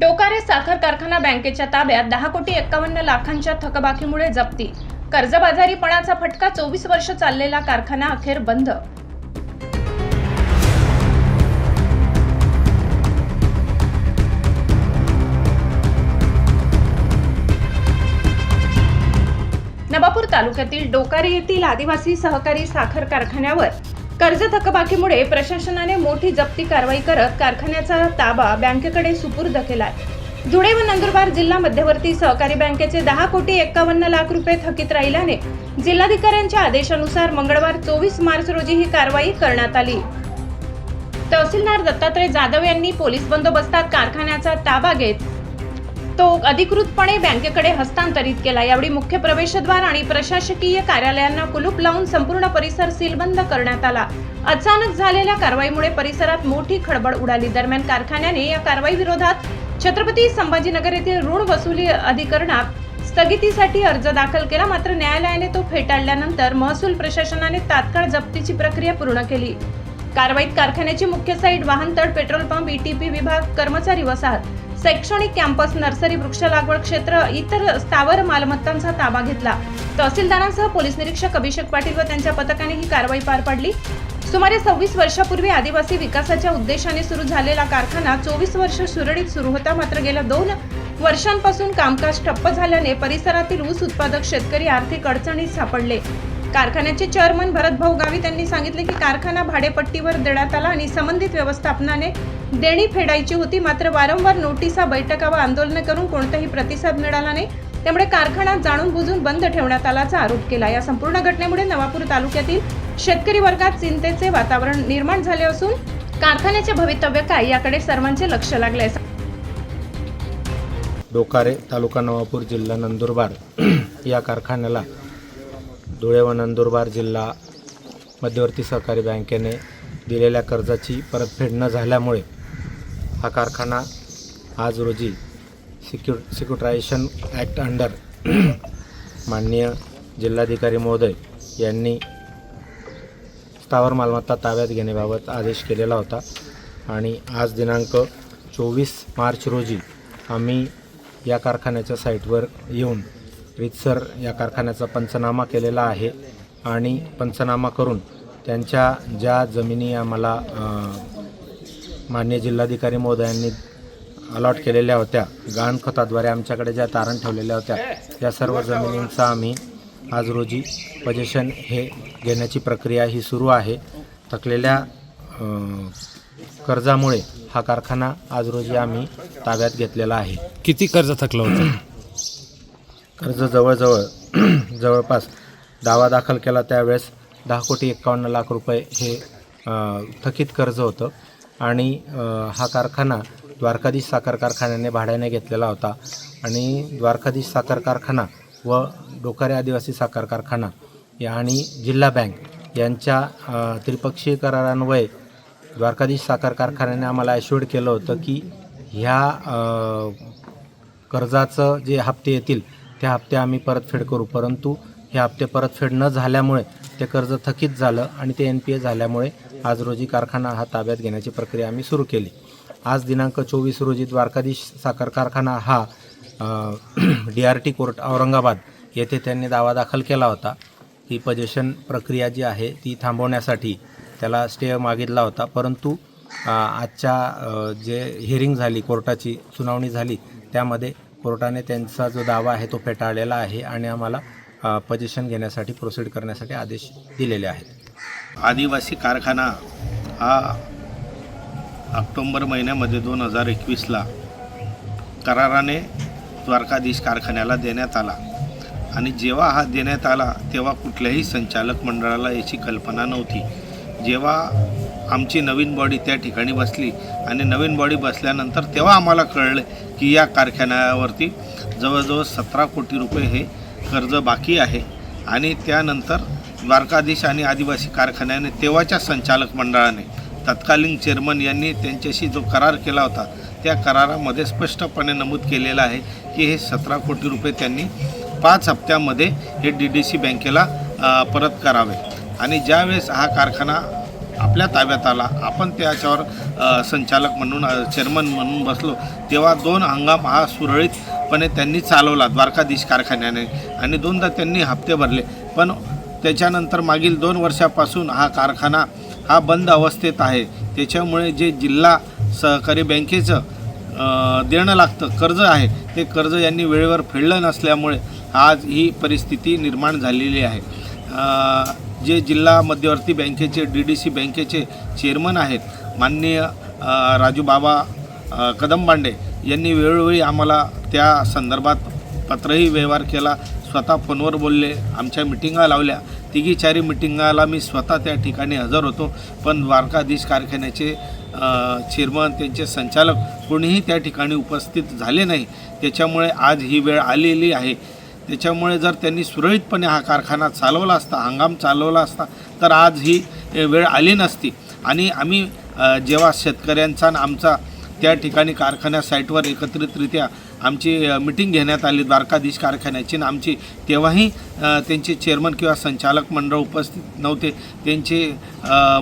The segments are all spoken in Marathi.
डोकारे साखर कारखाना बँकेच्या ताब्यात 10,51,00,000च्या थकबाकीमुळे जप्ती. कर्जबाजारीपणाचा फटका. 24 वर्ष चाललेला कारखाना अखेर बंद. नवापूर तालुक्यातील डोकारे येथील आदिवासी सहकारी साखर कारखान्यावर कर्ज थकबाकीमुळे प्रशासनाने मोठी जप्ती कारवाई करत कारखान्याचा ताबा बँकेकडे सुपूर्द केलाय. धुळे व नंदुरबार जिल्हा मध्यवर्ती सहकारी बँकेचे 10,51,00,000 रुपये थकीत राहिल्याने जिल्हाधिकाऱ्यांच्या आदेशानुसार मंगळवार 24 मार्च रोजी ही कारवाई करण्यात आली. तहसीलदार दत्तात्रय जाधव यांनी पोलीस बंदोबस्तात कारखान्याचा ताबा घेत तो अधिकृतपणे बँकेकडे हस्तांतरित केला. यावेळी मुख्य प्रवेशद्वार आणि प्रशासकीय कार्यालयांना कुलूप लावून संपूर्ण परिसर सीलबंद करण्यात आला. अचानक झालेल्या कारवाईमुळे परिसरात मोठी खळबळ उडाली. दरम्यान कारखान्याने या कारवाई विरोधात छत्रपती संभाजीनगर येथील ऋण वसुली अधिकरणात स्थगितीसाठी अर्ज दाखल केला. मात्र न्यायालयाने तो फेटाळल्यानंतर महसूल प्रशासनाने तात्काळ जप्तीची प्रक्रिया पूर्ण केली. कारवाईत कारखान्याची मुख्य साईट, वाहनतळ, पेट्रोल पंप, ETP विभाग, कर्मचारी वसाहत, शैक्षणिक कॅम्पस, नर्सरी, वृक्ष लागवड क्षेत्र, इतर स्थावर मालमत्तांचा ताबा घेतला. तहसीलदारांसह पोलीस निरीक्षक अभिषेक पाटील व त्यांच्या पथकाने ही कारवाई पार पाडली. सुमारे 26 वर्षापूर्वी आदिवासी विकासाच्या उद्देशाने सुरू झालेला कारखाना 24 वर्ष सुरळीत सुरू होता. मात्र गेल्या 2 वर्षांपासून कामकाज ठप्प झाल्याने परिसरातील ऊस उत्पादक शेतकरी आर्थिक अडचणीत सापडले. कारखान्याचे चेअरमन भरतभाऊ गावित यांनी सांगितले की कारखाना भाडेपट्टीवर देण्यात आला आणि संबंधित व्यवस्थापनाने देणी फेडायची होती. मात्र वारंवार नोटिसा, बैठका व आंदोलने करून कोणताही प्रतिसाद मिळाला नाही. त्यामुळे कारखाना जाणून बुजून बंद ठेवण्यात आल्याचा आरोप केला. या संपूर्ण घटनेमुळे नवापूर तालुक्यातील शेतकरी वर्गात चिंतेचे वातावरण निर्माण झाले असून कारखान्याचे भवितव्य काय याकडे सर्वांचे लक्ष लागले. डोकारे, तालुका नवापूर, जिल्हा नंदुरबार या कारखान्याला धुळे व नंदुरबार जिल्हा मध्यवर्ती सहकारी बँकेने दिलेल्या कर्जाची परतफेड न झाल्यामुळे हा कारखाना आज रोजी सिक्युरिटायझेशन ॲक्ट अंडर माननीय जिल्हाधिकारी महोदय यांनी स्थावर मालमत्ता ताब्यात घेण्याबाबत आदेश केलेला होता आणि आज दिनांक 24 मार्च रोजी आम्ही या कारखान्याच्या साईटवर येऊन रीतसर या कारखान्याचा पंचनामा केलेला आहे आणि पंचनामा करून त्यांच्या ज्या जमिनी आम्हाला माननीय जिल्हाधिकारी महोदयांनी अलॉट केलेल्या होत्या, गहाणखताद्वारे आमच्याकडे ज्या तारण ठेवलेल्या होत्या, या सर्व जमिनींचा आम्ही आज रोजी पोझिशन हे घेण्याची प्रक्रिया ही सुरू आहे. थकलेल्या कर्जामुळे हा कारखाना आज रोजी आम्ही ताब्यात घेतलेला आहे. किती कर्ज थकलं होतं? कर्ज जवळपास दावा दाखल केला त्यावेळेस 10,51,00,000 रुपये हे थकीत कर्ज होतं आणि हा कारखाना द्वारकाधीश साखर कारखान्याने भाड्याने घेतलेला होता आणि द्वारकाधीश साखर कारखाना व डोकारे आदिवासी साखर कारखाना आणि जिल्हा बँक यांच्या त्रिपक्षीय करारान्वये द्वारकाधीश साखर कारखान्याने आम्हाला ॲश्युअर्ड केलं होतं की ह्या कर्जाचं जे हप्ते येतील त्या हप्ते आम्ही परतफेड करू. परंतु हे हप्ते परतफेड न झाल्यामुळे ते कर्ज थकीत झालं आणि ते NPA झाल्यामुळे आज रोजी कारखाना हा ताब्यात घेण्याची प्रक्रिया आम्ही सुरू केली. आज दिनांक 24 रोजी द्वारकाधीश साखर कारखाना हा DRT कोर्ट औरंगाबाद येथे त्यांनी दावा दाखल केला होता. ती पोझिशन प्रक्रिया जी आहे ती थांबवण्यासाठी त्याला स्टे मागितला होता. परंतु आजच्या जे हिअरिंग झाली, कोर्टाची सुनावणी झाली, त्यामध्ये कोर्टाने त्यांचा जो दावा आहे तो फेटाळलेला आहे आणि आम्हाला पोझिशन घेण्यासाठी प्रोसीड करण्यासाठी आदेश दिलेले आहेत. आदिवासी कारखाना हा ऑक्टोंबर महिन्यामध्ये 2021ला कराराने द्वारकाधीश कारखान्याला देण्यात आला आणि जेव्हा हा देण्यात आला तेव्हा कुठल्याही संचालक मंडळाला याची कल्पना नव्हती. जेव्हा आमची नवीन बॉडी त्या ठिकाणी बसली आणि नवीन बॉडी बसल्यानंतर तेव्हा आम्हाला कळलं की या कारखान्यावरती जवळजवळ 17 कोटी रुपये हे कर्ज बाकी आहे आणि त्यानंतर द्वारकाधीश आणि आदिवासी कारखान्याने तेव्हाच्या संचालक मंडळाने तत्कालीन चेअरमन यांनी त्यांच्याशी जो करार केला होता त्या करारामध्ये स्पष्टपणे नमूद केलेलं आहे की हे 17 कोटी रुपये त्यांनी 5 हप्त्यामध्ये हे DDC बँकेला परत करावे आणि ज्यावेळेस हा कारखाना आपल्या ताब्यात आला, आपण त्याच्यावर संचालक म्हणून चेअरमन म्हणून बसलो, तेव्हा 2 हंगाम हा सुरळीतपणे त्यांनी चालवला द्वारकाधीश कारखान्याने आणि 2दा त्यांनी हप्ते भरले. पण त्याच्यानंतर मागील 2 वर्षापासून हा कारखाना हा बंद अवस्थेत आहे. त्याच्यामुळे जे जिल्हा सहकारी बँकेचं देणं लागतं कर्ज आहे, ते कर्ज यांनी वेळेवर फेडलं नसल्यामुळे आज ही परिस्थिती निर्माण झालेली आहे. जे जिल्हा मध्यवर्ती बँकेचे DDC बँकेचे चेअरमन आहेत माननीय राजूबाबा कदमबांडे यांनी वेळोवेळी आम्हाला त्या संदर्भात पत्रही व्यवहार केला, स्वतः फोनवर बोलले, आमच्या मिटिंगा लावल्या. 3-4 मिटिंगाला मी स्वतः त्या ठिकाणी हजर होतो, पण द्वारकाधीश कारखान्याचे चेअरमन त्यांचे संचालक कोणीही त्या ठिकाणी उपस्थित झाले नाही. त्याच्यामुळे आज ही वेळ आलेली आहे. त्याच्यामुळे जर त्यांनी सुरळीतपणे हा कारखाना चालवला असता, हंगाम चालवला असता, तर आज ही वेळ आली नसती. आणि आम्ही जेव्हा शेतकऱ्यांचा आणि आमचा त्या ठिकाणी कारखान्या साईटवर एकत्रितरित्या आमची मिटिंग घेण्यात आली द्वारकाधीश कारखान्याची आणि आमची, तेव्हाही त्यांचे चेअरमन किंवा संचालक मंडळ उपस्थित नव्हते. त्यांचे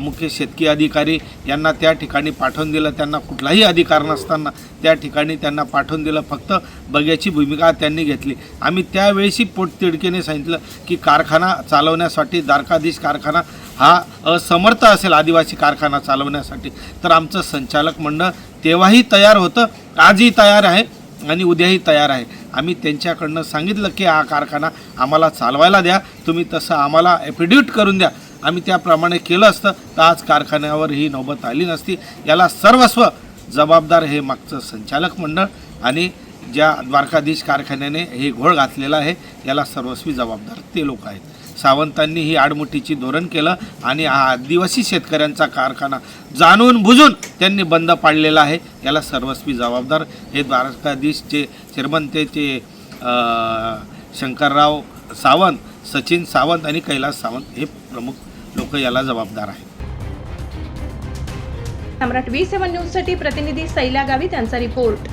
मुख्य शेतकी अधिकारी यांना त्या ठिकाणी पाठवून दिलं. त्यांना कुठलाही अधिकार नसताना त्या ठिकाणी त्यांना पाठवून दिलं. फक्त बघ्याची भूमिका त्यांनी घेतली. आम्ही त्यावेळेसही पोटतिडकीने सांगितलं की कारखाना चालवण्यासाठी द्वारकाधीश कारखाना हा असमर्थ असेल आदिवासी कारखाना चालवण्यासाठी, तर आमचं संचालक मंडळ तेव्हाही तयार होतं, आजही तयार आहे आणि उद्याही तयार आहे. आम्ही त्यांच्याकडनं सांगितलं की हा कारखाना आम्हाला चालवायला द्या, तुम्ही तसं आम्हाला ॲफिडेविट करून द्या. आम्ही त्याप्रमाणे केलं असतं तर आज कारखान्यावर ही नौबत आली नसती. याला सर्वस्व जबाबदार हे मागचं संचालक मंडळ आणि ज्या द्वारकाधीश कारखान्याने हे घोळ घातलेला आहे याला सर्वस्वी जबाबदार ते लोक आहेत. सावंतांनी ही आडमुठीची धोरण केलं आणि हा आदिवासी शेतकऱ्यांचा कारखाना जाणून बुजून त्यांनी बंद पाडलेला आहे. याला सर्वस्वी जबाबदार हे द्वारकाधीशचे चेअरमन ते शंकरराव सावंत, सचिन सावंत आणि कैलास सावंत हे प्रमुख लोक याला जबाबदार आहेत. सम्राट V7 न्यूजसाठी प्रतिनिधी सैला गावित यांचा रिपोर्ट.